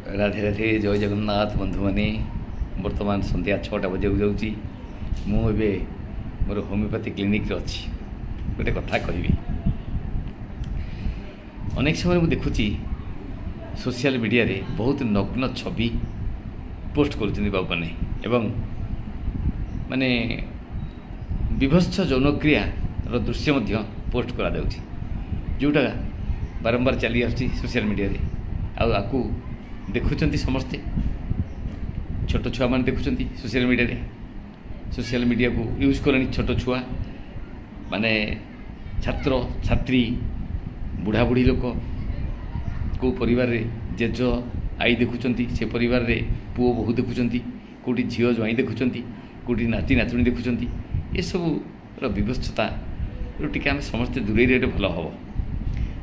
राधे राधे जय जगन्नाथ बंधु मैंने बर्तमान संध्या 6टा बजे जाऊँगी मुझे मोर होमिओपैथी क्लिनिक अच्छी गोटे कथा कहि अनेक समय मुझे देखुची सोशल मीडिया रे बहुत नग्न छवि पोस्ट कर बाबू मैंने एवं माने विभत्स यौनक्रिया दृश्य मध्य पोस्ट करा जाउची जोटा बारंबार चली आसुची सोशल मीडिया रे आकु देखुचंती समस्ते छोट छुआ मैंने देखुचंती सोशल मीडिया रे सोशल मीडिया को यूज करें छोट छुआ माने छात्र छात्री बुढ़ा बुढ़ी लोक को परिवार रे जेज आई देखुचंती से परिवार रे पुओ बहु देखुचंती कोटी झील ज्वाई देखुचंती कोटी नाती नातुणी देखुचंती ये सब विभत्सता टी आम समस्ते दूरे रही भल हम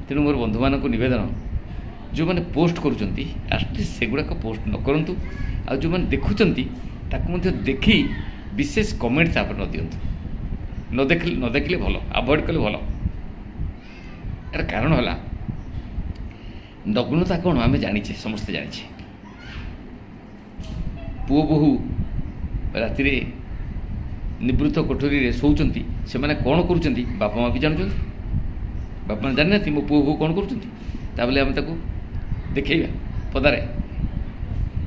तेणु मोर बंधु मान नवेदन जो मैंने पोस्ट करुँच आटलिस्ट सेगुड़ाक पोस्ट न करूँ आ जो मैंने देखुंट ताकू देखी विशेष कमेंट तापर न दिंतु न देखले भल अवॉइड कले भल यार कारण है नग्नता कौन आम जाचे समस्ते जाचे पुओ बोहू राति निवृत्त कोठरी रे शोचंती से माने कौन करुँच बापा माँ भी जानते बापा माँ जाना मो पुओ बोहू कौन करुँच आम ताकू देखा पदारे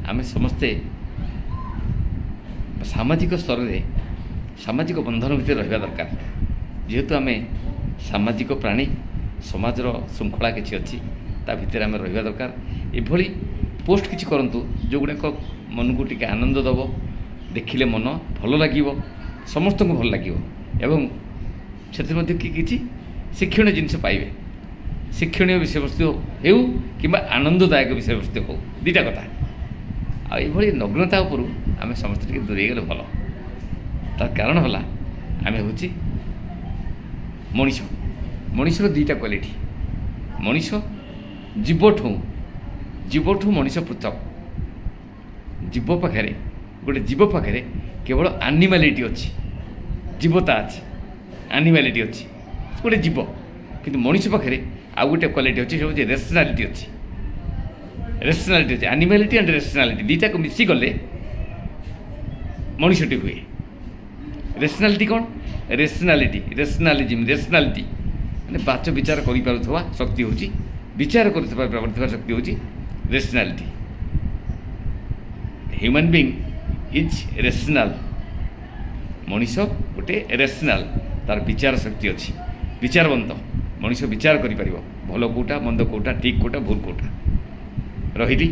आम समस्ते सामाजिक स्तर में सामाजिक बंधन भितर रहा दरकार जेहेतु आम सामाजिक प्राणी समाजर श्रृंखला किसी अच्छी ता भितर आम रहा दरकार एभली पोस्ट किसी करूँ जो गुड़ाक मन को टिके आनंद दब देखिले मन भल लगे समस्त को भल लगे एवं से किसी शिक्षण जिनस पाइबे शिक्षणीय विषय वस्तु हो कि आनंददायक विषय वस्तु हो दीटा कथा आई नग्नता उपरू आम समस्त दूरे गले भल तार कारण है आम हूँ मनीष मनीषर दुईटा क्वालिटी मनीष जीवठू मनीष पृथक जीव पाखे गोटे जीव पाखे केवल आनिमालिटी अच्छी जीवता अच्छी आनिमालिटी अच्छी गोटे जीव किंतु मनीष पाखे आउ गोटे क्वालिटी अच्छी सब रेसनालीटी अच्छी रेसनालीटी अच्छी आनिमालिटी एंड रेसनालीटी दुईटा को मिसी गले मनीषटी हुए रेसनालीटी कौन रेसनालीटी रेसनालिज्म रेसनालीटी मैंने बाच विचार करा शक्ति हूँ विचार कर शक्ति हूँ रेसनालीटी ह्यूमन बीइंग इज रेसनाल मनीष गोटे रेसनाल तार विचार शक्ति अच्छी विचारवंत मनीष विचार करि परिबो भल कोटा मंद कोटा ठीक कोटा भूल कोटा रही।